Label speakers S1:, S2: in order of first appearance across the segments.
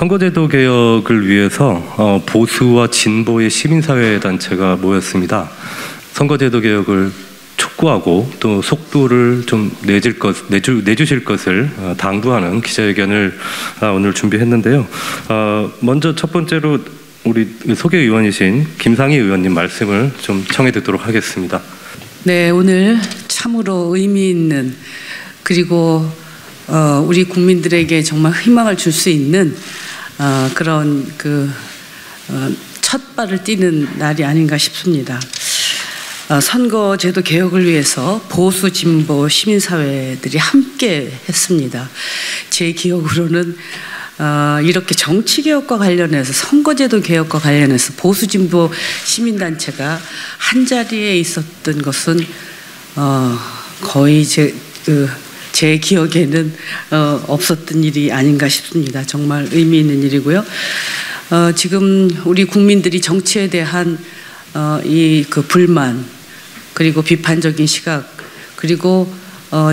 S1: 선거제도 개혁을 위해서 보수와 진보의 시민사회단체가 모였습니다. 선거제도 개혁을 촉구하고 또 속도를 좀 내주실 것을 당부하는 기자회견을 오늘 준비했는데요. 먼저 첫 번째로 우리 소개의원이신 김상희 의원님 말씀을 좀 청해 듣도록 하겠습니다.
S2: 네, 오늘 참으로 의미 있는 그리고 우리 국민들에게 정말 희망을 줄 수 있는 그런 첫 발을 띄는 날이 아닌가 싶습니다. 선거제도 개혁을 위해서 보수, 진보, 시민사회들이 함께 했습니다. 제 기억으로는 이렇게 정치개혁과 관련해서 선거제도 개혁과 관련해서 보수, 진보, 시민단체가 한자리에 있었던 것은 거의 제 기억에는 없었던 일이 아닌가 싶습니다. 정말 의미 있는 일이고요. 지금 우리 국민들이 정치에 대한 불만 그리고 비판적인 시각 그리고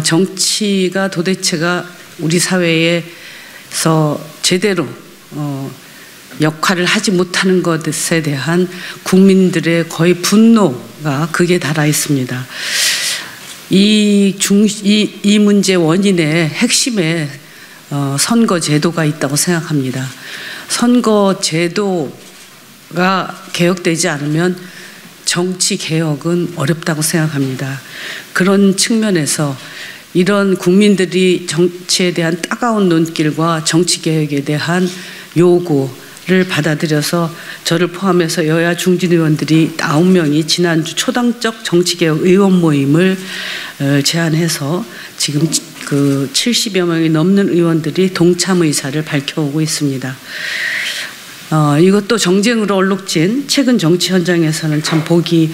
S2: 정치가 도대체가 우리 사회에서 제대로 역할을 하지 못하는 것에 대한 국민들의 거의 분노가 극에 달하 있습니다. 이 문제 원인의 핵심에 선거제도가 있다고 생각합니다. 선거제도가 개혁되지 않으면 정치개혁은 어렵다고 생각합니다. 그런 측면에서 이런 국민들이 정치에 대한 따가운 눈길과 정치개혁에 대한 요구를 받아들여서 저를 포함해서 여야 중진 의원들이 9명이 지난주 초당적 정치개혁 의원 모임을 제안해서 지금 70여 명이 넘는 의원들이 동참 의사를 밝혀오고 있습니다. 이것도 정쟁으로 얼룩진 최근 정치 현장에서는 참 보기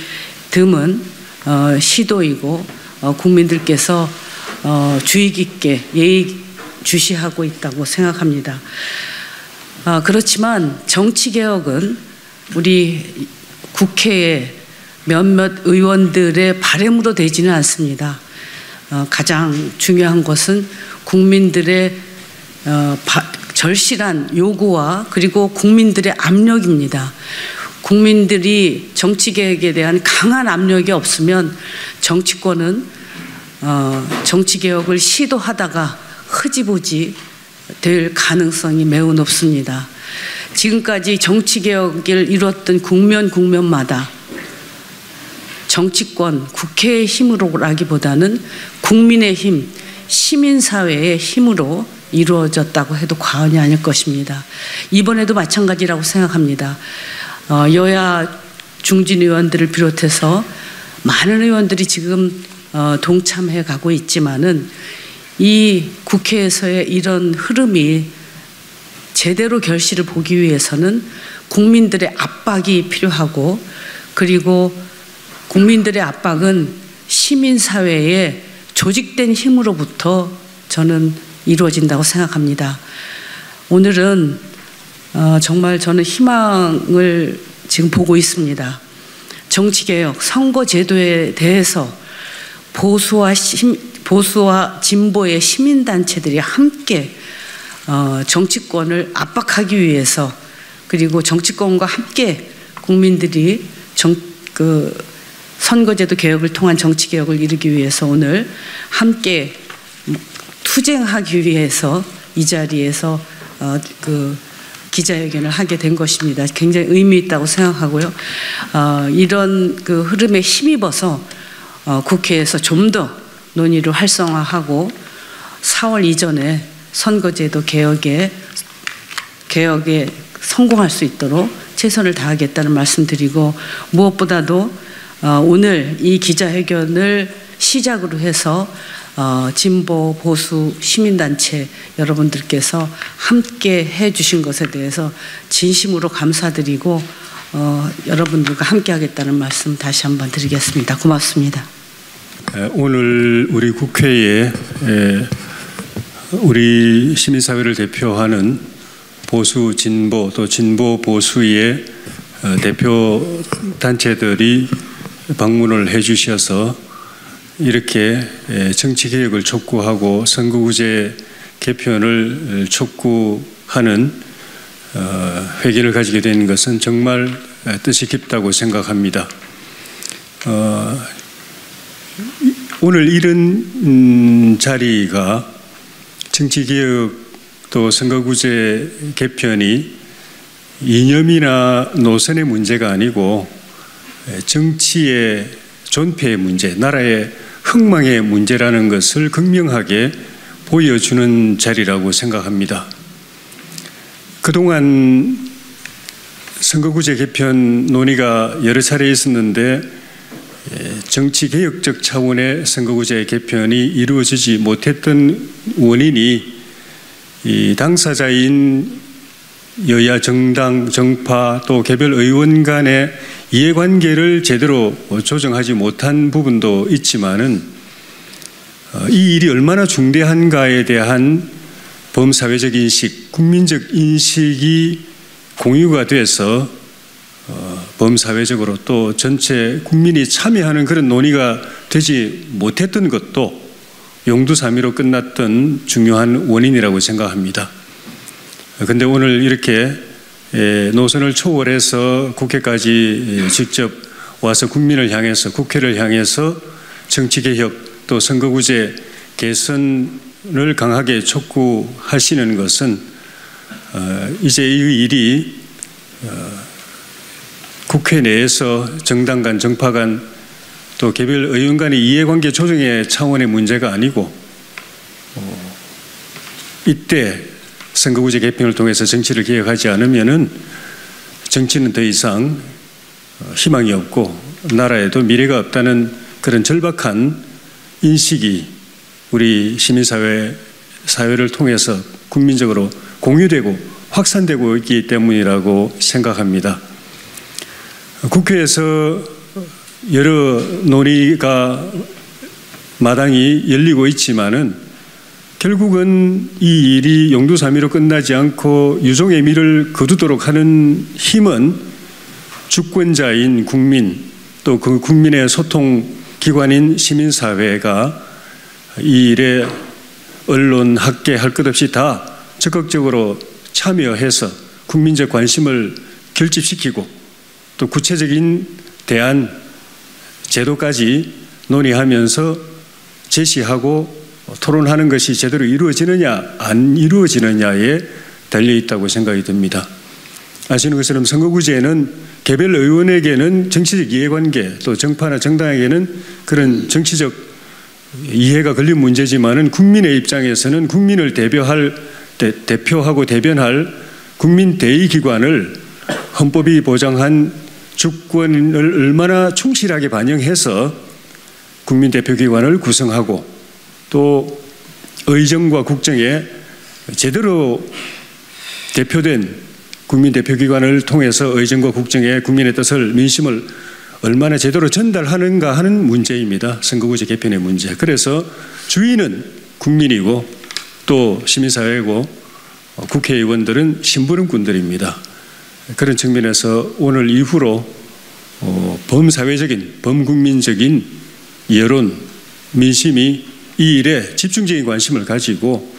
S2: 드문 시도이고 국민들께서 주의 깊게 예의주시하고 있다고 생각합니다. 그렇지만 정치개혁은 우리 국회의 몇몇 의원들의 바람으로 되지는 않습니다. 가장 중요한 것은 국민들의 절실한 요구와 그리고 국민들의 압력입니다. 국민들이 정치개혁에 대한 강한 압력이 없으면 정치권은 정치개혁을 시도하다가 흐지부지 될 가능성이 매우 높습니다. 지금까지 정치개혁을 이뤘던 국면마다 정치권, 국회의 힘으로라기보다는 국민의 힘, 시민사회의 힘으로 이루어졌다고 해도 과언이 아닐 것입니다. 이번에도 마찬가지라고 생각합니다. 여야 중진 의원들을 비롯해서 많은 의원들이 지금 동참해 가고 있지만은 이 국회에서의 이런 흐름이 제대로 결실을 보기 위해서는 국민들의 압박이 필요하고 그리고 국민들의 압박은 시민사회의 조직된 힘으로부터 저는 이루어진다고 생각합니다. 오늘은 정말 저는 희망을 지금 보고 있습니다. 정치개혁, 선거제도에 대해서 보수와 진보의 시민단체들이 함께 정치권을 압박하기 위해서 그리고 정치권과 함께 국민들이 선거제도 개혁을 통한 정치개혁을 이루기 위해서 오늘 함께 투쟁하기 위해서 이 자리에서 기자회견을 하게 된 것입니다. 굉장히 의미 있다고 생각하고요. 이런 흐름에 힘입어서 국회에서 좀 더 논의를 활성화하고 4월 이전에 선거제도 개혁에 성공할 수 있도록 최선을 다하겠다는 말씀드리고 무엇보다도 오늘 이 기자회견을 시작으로 해서 진보, 보수, 시민단체 여러분들께서 함께 해주신 것에 대해서 진심으로 감사드리고 여러분들과 함께 하겠다는 말씀 다시 한번 드리겠습니다. 고맙습니다.
S3: 오늘 우리 국회에 우리 시민사회를 대표하는 보수, 진보 또 진보, 보수의 대표 단체들이 방문을 해 주셔서 이렇게 정치개혁을 촉구하고 선거구제 개편을 촉구하는 회견을 가지게 된 것은 정말 뜻이 깊다고 생각합니다. 오늘 이런 자리가 정치개혁 또 선거구제 개편이 이념이나 노선의 문제가 아니고 정치의 존폐의 문제, 나라의 흥망의 문제라는 것을 극명하게 보여주는 자리라고 생각합니다. 그동안 선거구제 개편 논의가 여러 차례 있었는데 정치개혁적 차원의 선거구제 개편이 이루어지지 못했던 원인이 이 당사자인 여야 정당, 정파 또 개별 의원 간의 이해관계를 제대로 조정하지 못한 부분도 있지만은 이 일이 얼마나 중대한가에 대한 범사회적 인식, 국민적 인식이 공유가 돼서 범사회적으로 또 전체 국민이 참여하는 그런 논의가 되지 못했던 것도 용두사미로 끝났던 중요한 원인이라고 생각합니다. 그런데 오늘 이렇게 노선을 초월해서 국회까지 직접 와서 국민을 향해서 국회를 향해서 정치개혁 또 선거구제 개선을 강하게 촉구하시는 것은 이제 이 일이 국회 내에서 정당 간, 정파 간, 또 개별 의원 간의 이해관계 조정의 차원의 문제가 아니고 이때 선거구제 개편을 통해서 정치를 개혁하지 않으면은 정치는 더 이상 희망이 없고 나라에도 미래가 없다는 그런 절박한 인식이 우리 사회를 통해서 국민적으로 공유되고 확산되고 있기 때문이라고 생각합니다. 국회에서 여러 논의가 마당이 열리고 있지만은 결국은 이 일이 용두사미로 끝나지 않고 유종의 미를 거두도록 하는 힘은 주권자인 국민 또 그 국민의 소통기관인 시민사회가 이 일에 언론, 학계 할 것 없이 다 적극적으로 참여해서 국민적 관심을 결집시키고 또 구체적인 대안, 제도까지 논의하면서 제시하고 토론하는 것이 제대로 이루어지느냐 안 이루어지느냐에 달려있다고 생각이 듭니다. 아시는 것처럼 선거구제는 개별 의원에게는 정치적 이해관계 또 정파나 정당에게는 그런 정치적 이해가 걸린 문제지만은 국민의 입장에서는 국민을 대표하고 대변할 국민 대의기관을 헌법이 보장한 주권을 얼마나 충실하게 반영해서 국민 대표기관을 구성하고 또 의정과 국정에 제대로 대표된 국민 대표기관을 통해서 의정과 국정에 국민의 뜻을 민심을 얼마나 제대로 전달하는가 하는 문제입니다. 선거구제 개편의 문제. 그래서 주인은 국민이고 또 시민사회고 국회의원들은 심부름꾼들입니다. 그런 측면에서 오늘 이후로 범사회적인 범국민적인 여론, 민심이 이 일에 집중적인 관심을 가지고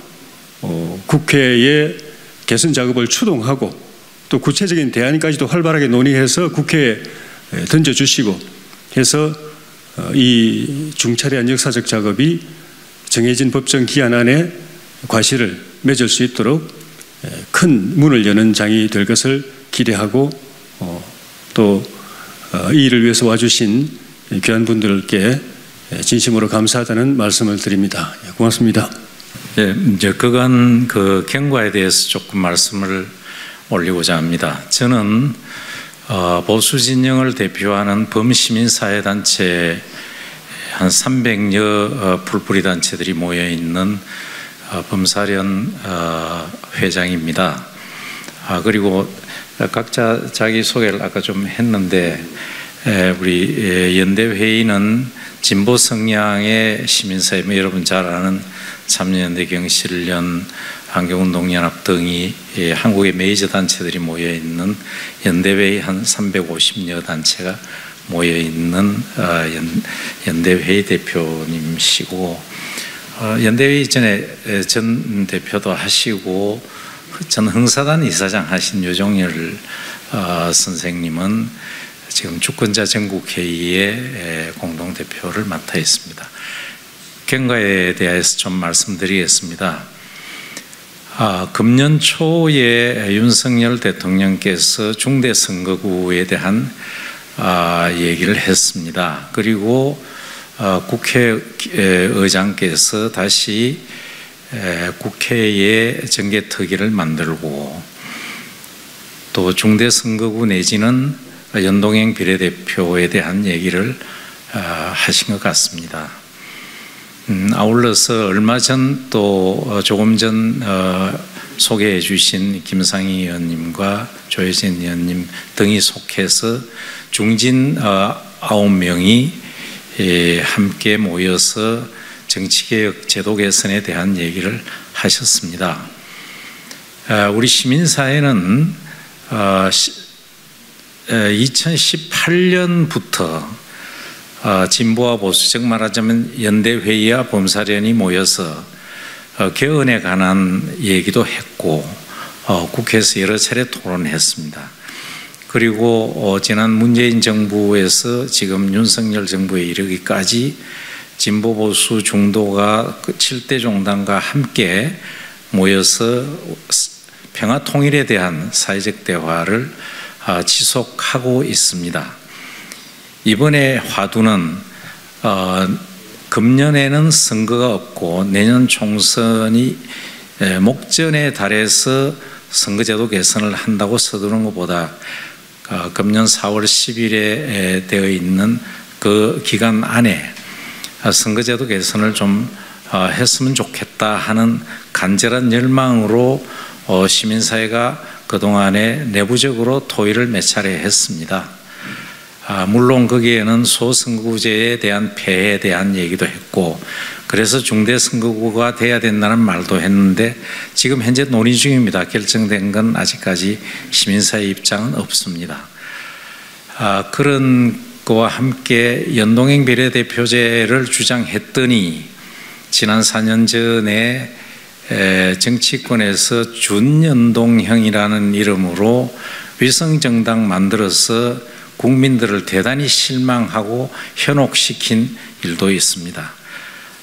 S3: 국회의 개선 작업을 추동하고 또 구체적인 대안까지도 활발하게 논의해서 국회에 던져주시고 해서 이 중차대한 역사적 작업이 정해진 법정 기한 안에 과실을 맺을 수 있도록 큰 문을 여는 장이 될 것을 기대하고 또 이 일을 위해서 와주신 귀한 분들께 진심으로 감사하다는 말씀을 드립니다. 고맙습니다.
S4: 예, 이제 그간 그 경과에 대해서 조금 말씀을 올리고자 합니다. 저는 보수 진영을 대표하는 범시민사회단체 한 300여 풀뿌리 단체들이 모여 있는 범사련 회장입니다. 그리고 각자 자기 소개를 아까 좀 했는데 우리 연대회의는 진보 성향의 시민사회, 여러분 잘 아는 참여연대, 경실련, 환경운동연합 등이 한국의 메이저 단체들이 모여있는 연대회의 한 350여 단체가 모여있는 연대회의 대표님이시고 연대회의 전에 전 대표도 하시고 전 흥사단 이사장 하신 유종열 선생님은 지금 주권자 전국회의의 공동대표를 맡아 있습니다. 경과에 대해서 좀 말씀드리겠습니다. 금년 초에 윤석열 대통령께서 중대선거구에 대한 얘기를 했습니다. 그리고 국회의장께서 다시 국회에 정개특위를 만들고 또 중대선거구 내지는 연동형 비례대표에 대한 얘기를 하신 것 같습니다. 아울러서 얼마 전 또 조금 전 소개해 주신 김상희 의원님과 조혜진 의원님 등이 속해서 중진 9명이 함께 모여서 정치개혁 제도 개선에 대한 얘기를 하셨습니다. 우리 시민사회는 2018년부터 진보와 보수, 즉 말하자면 연대회의와 범사련이 모여서 개헌에 관한 얘기도 했고 국회에서 여러 차례 토론했습니다. 그리고 지난 문재인 정부에서 지금 윤석열 정부에 이르기까지 진보 보수 중도가 7대 종단과 함께 모여서 평화 통일에 대한 사회적 대화를 지속하고 있습니다. 이번에 화두는 금년에는 선거가 없고 내년 총선이 목전에 달해서 선거제도 개선을 한다고 서두른 것보다 금년 4월 10일에 되어 있는 그 기간 안에 선거제도 개선을 좀 했으면 좋겠다 하는 간절한 열망으로 시민사회가 그동안에 내부적으로 토의를 몇 차례 했습니다. 물론 거기에는 소선거구제에 대한 폐해에 대한 얘기도 했고 그래서 중대선거구가 돼야 된다는 말도 했는데 지금 현재 논의 중입니다. 결정된 건 아직까지 시민사회 입장은 없습니다. 그런 거와 함께 연동형 비례대표제를 주장했더니 지난 4년 전에 정치권에서 준연동형이라는 이름으로 위성정당 만들어서 국민들을 대단히 실망하고 현혹시킨 일도 있습니다.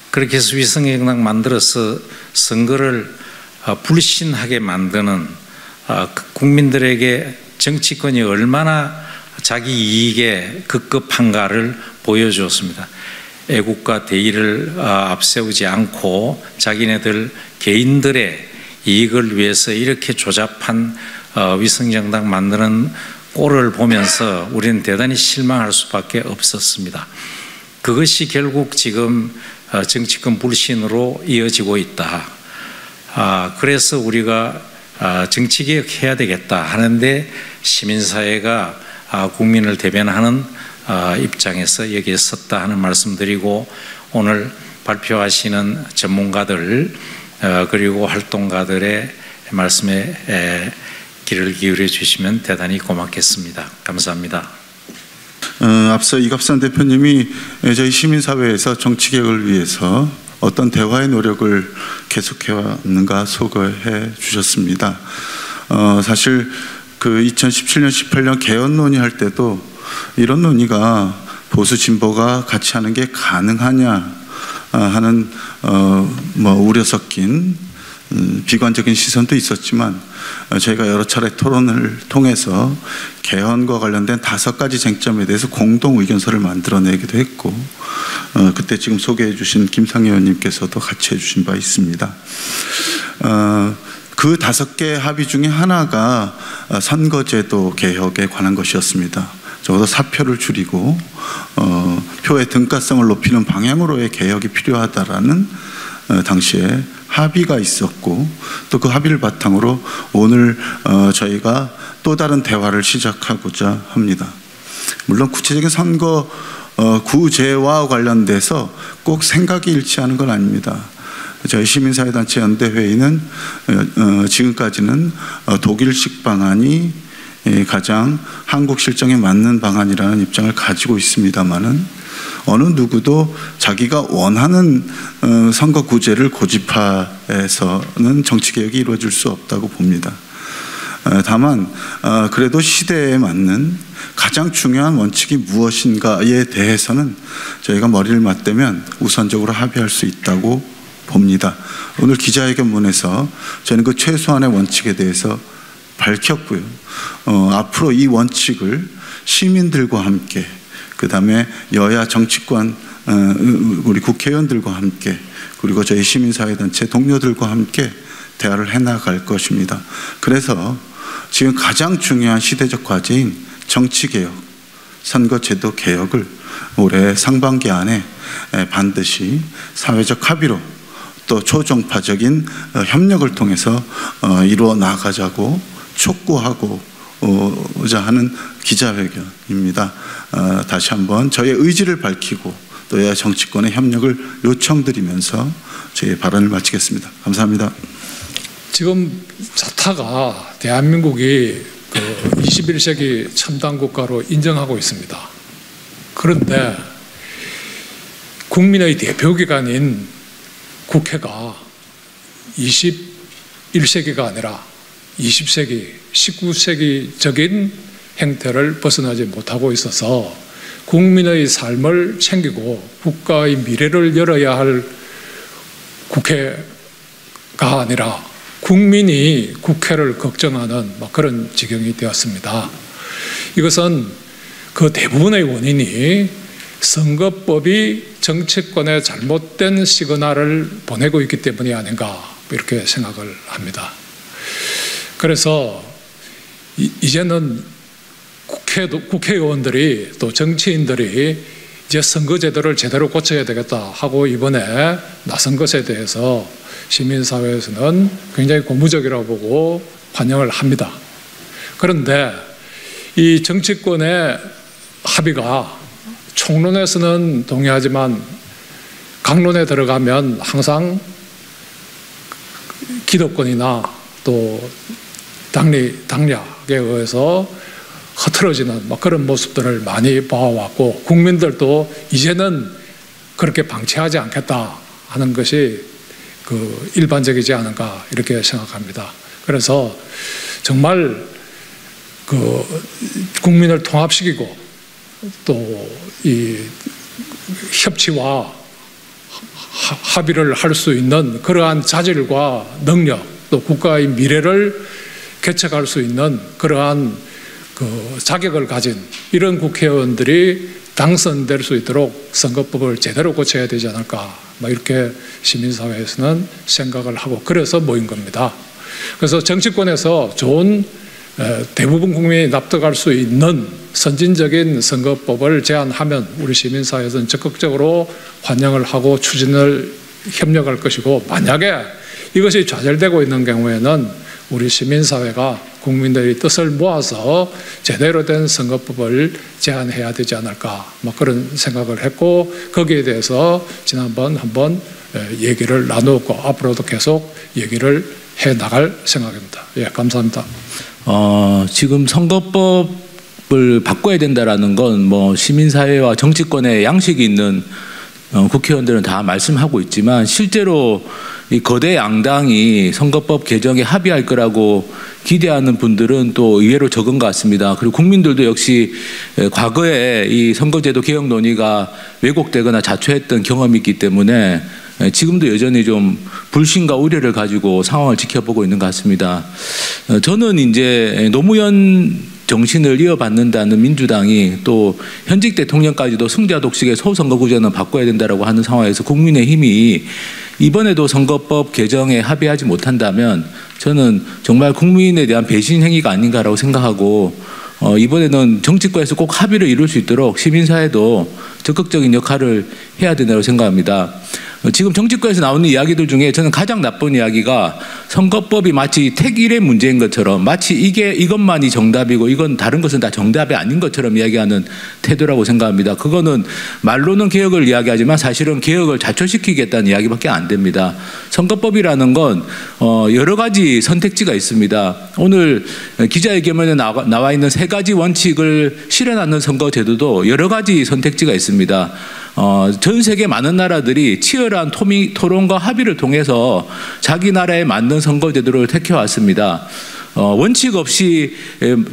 S4: 그렇게 해서 위성정당 만들어서 선거를 불신하게 만드는 국민들에게 정치권이 얼마나 자기 이익에 급급한가를 보여주었습니다. 애국가 대의를 앞세우지 않고 자기네들 개인들의 이익을 위해서 이렇게 조잡한 위성정당 만드는 꼴을 보면서 우리는 대단히 실망할 수밖에 없었습니다. 그것이 결국 지금 정치권 불신으로 이어지고 있다. 그래서 우리가 정치개혁해야 되겠다 하는데 시민사회가 국민을 대변하는 입장에서 여기에 섰다 하는 말씀드리고 오늘 발표하시는 전문가들 그리고 활동가들의 말씀에 귀를 기울여 주시면 대단히 고맙겠습니다. 감사합니다.
S5: 앞서 이갑산 대표님이 저희 시민사회에서 정치개혁을 위해서 어떤 대화의 노력을 계속해왔는가 소개해 주셨습니다. 사실 그 2017년, 18년 개헌 논의할 때도 이런 논의가 보수 진보가 같이 하는 게 가능하냐 하는 우려 섞인 비관적인 시선도 있었지만 저희가 여러 차례 토론을 통해서 개헌과 관련된 5가지 쟁점에 대해서 공동 의견서를 만들어내기도 했고 그때 지금 소개해 주신 김상희 의원님께서도 같이 해주신 바 있습니다. 그 5개 합의 중에 하나가 선거제도 개혁에 관한 것이었습니다. 적어도 사표를 줄이고 표의 등가성을 높이는 방향으로의 개혁이 필요하다라는 당시에 합의가 있었고 또 그 합의를 바탕으로 오늘 저희가 또 다른 대화를 시작하고자 합니다. 물론 구체적인 선거 구제와 관련돼서 꼭 생각이 일치하는 건 아닙니다. 저희 시민사회단체 연대회의는 지금까지는 독일식 방안이 가장 한국 실정에 맞는 방안이라는 입장을 가지고 있습니다만은 어느 누구도 자기가 원하는 선거구제를 고집해서는 정치개혁이 이루어질 수 없다고 봅니다. 다만 그래도 시대에 맞는 가장 중요한 원칙이 무엇인가에 대해서는 저희가 머리를 맞대면 우선적으로 합의할 수 있다고 봅니다. 오늘 기자회견문에서 저는 그 최소한의 원칙에 대해서 밝혔고요. 앞으로 이 원칙을 시민들과 함께, 그 다음에 여야 정치권, 우리 국회의원들과 함께, 그리고 저희 시민사회단체 동료들과 함께 대화를 해나갈 것입니다. 그래서 지금 가장 중요한 시대적 과제인 정치개혁, 선거제도 개혁을 올해 상반기 안에 반드시 사회적 합의로 또 초종파적인 협력을 통해서 이루어 나가자고 촉구하고자 하는 기자회견입니다. 다시 한번 저희의 의지를 밝히고 또 여야 정치권의 협력을 요청드리면서 제 발언을 마치겠습니다. 감사합니다.
S6: 지금 자타가 대한민국이 그 21세기 첨단 국가로 인정하고 있습니다. 그런데 국민의 대표기관인 국회가 21세기가 아니라 20세기, 19세기적인 행태를 벗어나지 못하고 있어서 국민의 삶을 챙기고 국가의 미래를 열어야 할 국회가 아니라 국민이 국회를 걱정하는 그런 지경이 되었습니다. 이것은 그 대부분의 원인이 선거법이 정치권에 잘못된 시그널을 보내고 있기 때문이 아닌가 이렇게 생각을 합니다. 그래서 이제는 국회의원들이 또 정치인들이 이제 선거제도를 제대로 고쳐야 되겠다 하고 이번에 나선 것에 대해서 시민사회에서는 굉장히 고무적이라고 보고 환영을 합니다. 그런데 이 정치권의 합의가 총론에서는 동의하지만 강론에 들어가면 항상 기득권이나 또 당략에 의해서 흐트러지는 그런 모습들을 많이 봐왔고 국민들도 이제는 그렇게 방치하지 않겠다 하는 것이 그 일반적이지 않은가 이렇게 생각합니다. 그래서 정말 그 국민을 통합시키고 또 이 협치와 합의를 할 수 있는 그러한 자질과 능력 또 국가의 미래를 개척할 수 있는 그러한 그 자격을 가진 이런 국회의원들이 당선될 수 있도록 선거법을 제대로 고쳐야 되지 않을까 이렇게 시민사회에서는 생각을 하고 그래서 모인 겁니다. 그래서 정치권에서 좋은 대부분 국민이 납득할 수 있는 선진적인 선거법을 제안하면 우리 시민사회에서는 적극적으로 환영을 하고 추진을 협력할 것이고 만약에 이것이 좌절되고 있는 경우에는 우리 시민사회가 국민들의 뜻을 모아서 제대로 된 선거법을 제안해야 되지 않을까 그런 생각을 했고 거기에 대해서 지난번 한번 얘기를 나누었고 앞으로도 계속 얘기를 해나갈 생각입니다. 예, 감사합니다.
S7: 지금 선거법을 바꿔야 된다라는 건 시민사회와 정치권의 양식이 있는 국회의원들은 다 말씀하고 있지만 실제로 이 거대 양당이 선거법 개정에 합의할 거라고 기대하는 분들은 또 의외로 적은 것 같습니다. 그리고 국민들도 역시 과거에 이 선거제도 개혁 논의가 왜곡되거나 자초했던 경험이 있기 때문에 지금도 여전히 좀 불신과 우려를 가지고 상황을 지켜보고 있는 것 같습니다. 저는 이제 노무현 정신을 이어받는다는 민주당이 또 현직 대통령까지도 승자 독식의 소선거구제는 바꿔야 된다라고 하는 상황에서 국민의힘이 이번에도 선거법 개정에 합의하지 못한다면 저는 정말 국민에 대한 배신 행위가 아닌가라고 생각하고 이번에는 정치권에서 꼭 합의를 이룰 수 있도록 시민사회도 적극적인 역할을 해야 된다고 생각합니다. 지금 정치권에서 나오는 이야기들 중에 저는 가장 나쁜 이야기가 선거법이 마치 택일의 문제인 것처럼 마치 이것만이 정답이고 이건 다른 것은 다 정답이 아닌 것처럼 이야기하는 태도라고 생각합니다. 그거는 말로는 개혁을 이야기하지만 사실은 개혁을 자초시키겠다는 이야기밖에 안 됩니다. 선거법이라는 건 여러 가지 선택지가 있습니다. 오늘 기자회견에 나와 있는 3가지 원칙을 실현하는 선거제도도 여러 가지 선택지가 있습니다. 전 세계 많은 나라들이 치열한 토론과 합의를 통해서 자기 나라에 맞는 선거제도를 택해왔습니다. 원칙 없이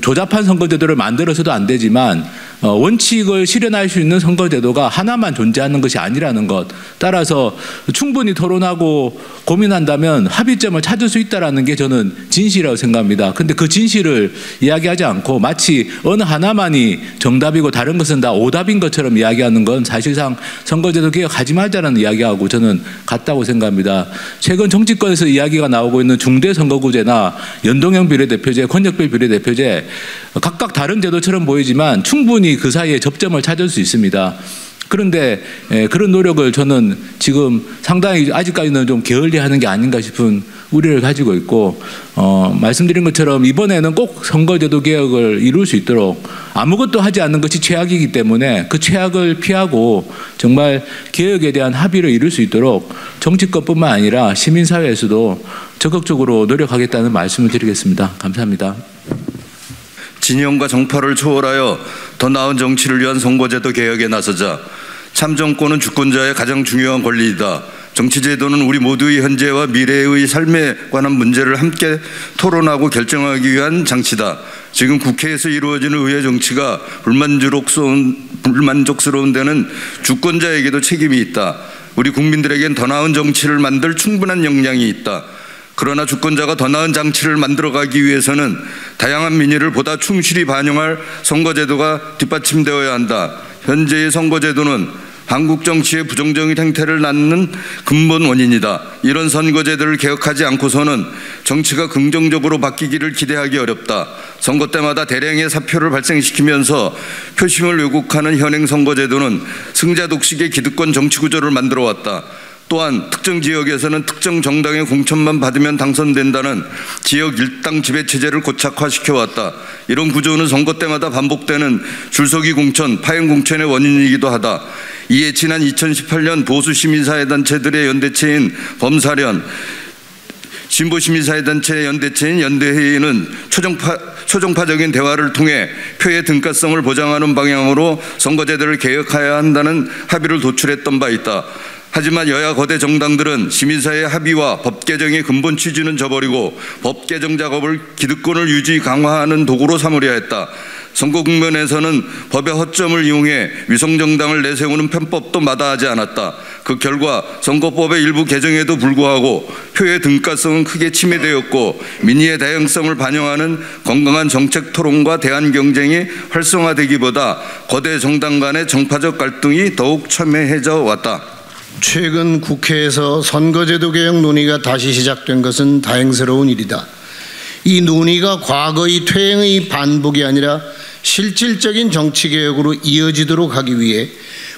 S7: 조잡한 선거제도를 만들어서도 안 되지만 원칙을 실현할 수 있는 선거제도가 하나만 존재하는 것이 아니라는 것, 따라서 충분히 토론하고 고민한다면 합의점을 찾을 수 있다는 게 저는 진실이라고 생각합니다. 근데 그 진실을 이야기하지 않고 마치 어느 하나만이 정답이고 다른 것은 다 오답인 것처럼 이야기하는 건 사실상 선거제도 개혁하지 말자는 이야기하고 저는 같다고 생각합니다. 최근 정치권에서 이야기가 나오고 있는 중대선거구제나 연동형 비례대표제, 권역별 비례대표제 각각 다른 제도처럼 보이지만 충분히 그 사이에 접점을 찾을 수 있습니다. 그런데 그런 노력을 저는 지금 상당히 아직까지는 좀 게을리하는 게 아닌가 싶은 우려를 가지고 있고, 말씀드린 것처럼 이번에는 꼭 선거제도 개혁을 이룰 수 있도록 아무것도 하지 않는 것이 최악이기 때문에 그 최악을 피하고 정말 개혁에 대한 합의를 이룰 수 있도록 정치권뿐만 아니라 시민사회에서도 적극적으로 노력하겠다는 말씀을 드리겠습니다. 감사합니다.
S8: 진영과 정파를 초월하여 더 나은 정치를 위한 선거제도 개혁에 나서자. 참정권은 주권자의 가장 중요한 권리이다. 정치제도는 우리 모두의 현재와 미래의 삶에 관한 문제를 함께 토론하고 결정하기 위한 장치다. 지금 국회에서 이루어지는 의회 정치가 불만족스러운 데는 주권자에게도 책임이 있다. 우리 국민들에겐 더 나은 정치를 만들 충분한 역량이 있다. 그러나 주권자가 더 나은 장치를 만들어가기 위해서는 다양한 민의를 보다 충실히 반영할 선거제도가 뒷받침되어야 한다. 현재의 선거제도는 한국 정치의 부정적인 행태를 낳는 근본 원인이다. 이런 선거제도를 개혁하지 않고서는 정치가 긍정적으로 바뀌기를 기대하기 어렵다. 선거 때마다 대량의 사표를 발생시키면서 표심을 왜곡하는 현행 선거제도는 승자 독식의 기득권 정치구조를 만들어왔다. 또한 특정 지역에서는 특정 정당의 공천만 받으면 당선된다는 지역 일당 지배체제를 고착화시켜왔다. 이런 구조는 선거 때마다 반복되는 줄서기 공천, 파행 공천의 원인이기도 하다. 이에 지난 2018년 보수 시민사회단체들의 연대체인 범사련, 진보시민사회단체의 연대체인 연대회의는 초정파적인 대화를 통해 표의 등가성을 보장하는 방향으로 선거제도를 개혁해야 한다는 합의를 도출했던 바 있다. 하지만 여야 거대 정당들은 시민사회의 합의와 법 개정의 근본 취지는 저버리고 법 개정 작업을 기득권을 유지 강화하는 도구로 삼으려 했다. 선거 국면에서는 법의 허점을 이용해 위성정당을 내세우는 편법도 마다하지 않았다. 그 결과 선거법의 일부 개정에도 불구하고 표의 등가성은 크게 침해되었고, 민의의 다양성을 반영하는 건강한 정책 토론과 대안 경쟁이 활성화되기보다 거대 정당 간의 정파적 갈등이 더욱 첨예해져 왔다.
S9: 최근 국회에서 선거제도 개혁 논의가 다시 시작된 것은 다행스러운 일이다. 이 논의가 과거의 퇴행의 반복이 아니라 실질적인 정치개혁으로 이어지도록 하기 위해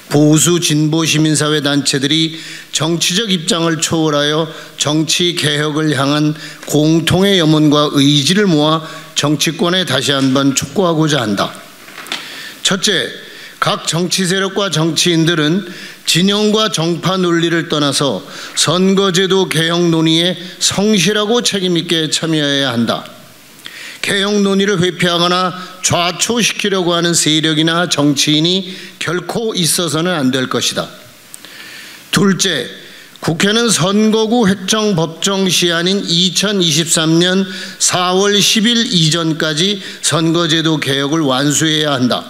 S9: 보수 진보 시민사회 단체들이 정치적 입장을 초월하여 정치개혁을 향한 공통의 염원과 의지를 모아 정치권에 다시 한번 촉구하고자 한다. 첫째, 각 정치 세력과 정치인들은 진영과 정파 논리를 떠나서 선거제도 개혁 논의에 성실하고 책임있게 참여해야 한다. 개혁 논의를 회피하거나 좌초시키려고 하는 세력이나 정치인이 결코 있어서는 안 될 것이다. 둘째, 국회는 선거구 획정 법정 시한인 2023년 4월 10일 이전까지 선거제도 개혁을 완수해야 한다.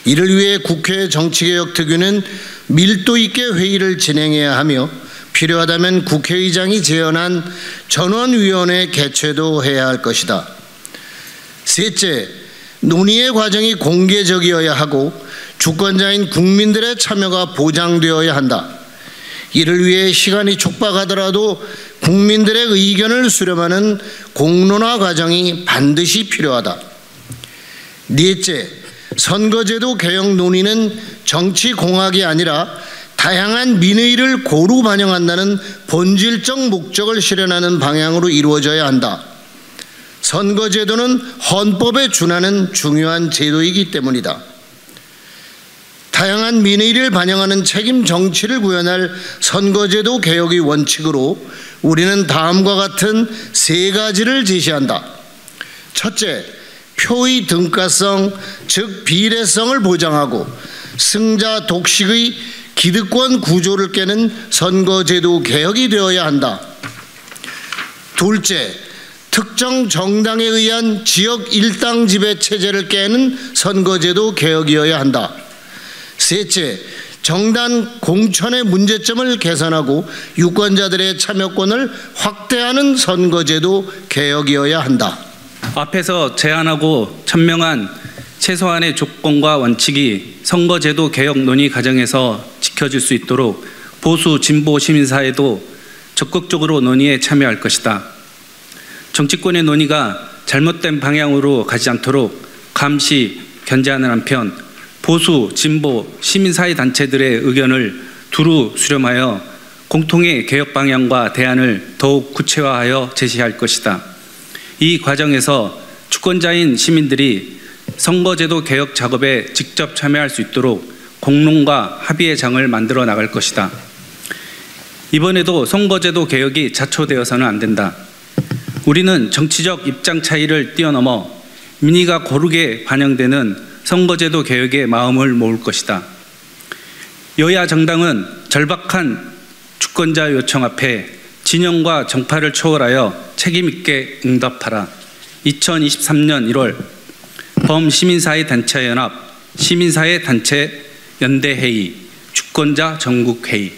S9: 이를 위해 국회 정치개혁특위는 밀도 있게 회의를 진행해야 하며 필요하다면 국회의장이 제언한 전원위원회 개최도 해야 할 것이다. 셋째, 논의의 과정이 공개적이어야 하고 주권자인 국민들의 참여가 보장되어야 한다. 이를 위해 시간이 촉박하더라도 국민들의 의견을 수렴하는 공론화 과정이 반드시 필요하다. 넷째, 선거제도 개혁 논의는 정치공학이 아니라 다양한 민의를 고루 반영한다는 본질적 목적을 실현하는 방향으로 이루어져야 한다. 선거제도는 헌법에 준하는 중요한 제도이기 때문이다. 다양한 민의를 반영하는 책임 정치를 구현할 선거제도 개혁의 원칙으로 우리는 다음과 같은 3가지를 제시한다. 첫째, 표의 등가성, 즉 비례성을 보장하고 승자 독식의 기득권 구조를 깨는 선거제도 개혁이 되어야 한다. 둘째, 특정 정당에 의한 지역 일당 지배 체제를 깨는 선거제도 개혁이어야 한다. 셋째, 정당 공천의 문제점을 개선하고 유권자들의 참여권을 확대하는 선거제도 개혁이어야 한다.
S10: 앞에서 제안하고 천명한 최소한의 조건과 원칙이 선거제도 개혁 논의 과정에서 지켜질 수 있도록 보수 진보 시민사회도 적극적으로 논의에 참여할 것이다. 정치권의 논의가 잘못된 방향으로 가지 않도록 감시, 견제하는 한편 보수, 진보, 시민사회 단체들의 의견을 두루 수렴하여 공통의 개혁 방향과 대안을 더욱 구체화하여 제시할 것이다. 이 과정에서 주권자인 시민들이 선거제도 개혁 작업에 직접 참여할 수 있도록 공론과 합의의 장을 만들어 나갈 것이다. 이번에도 선거제도 개혁이 자초되어서는 안 된다. 우리는 정치적 입장 차이를 뛰어넘어 민의가 고르게 반영되는 선거제도 개혁에 마음을 모을 것이다. 여야 정당은 절박한 주권자 요청 앞에 진영과 정파를 초월하여 책임있게 응답하라. 2023년 1월 범시민사회단체연합 시민사회단체 연대회의 주권자 전국회의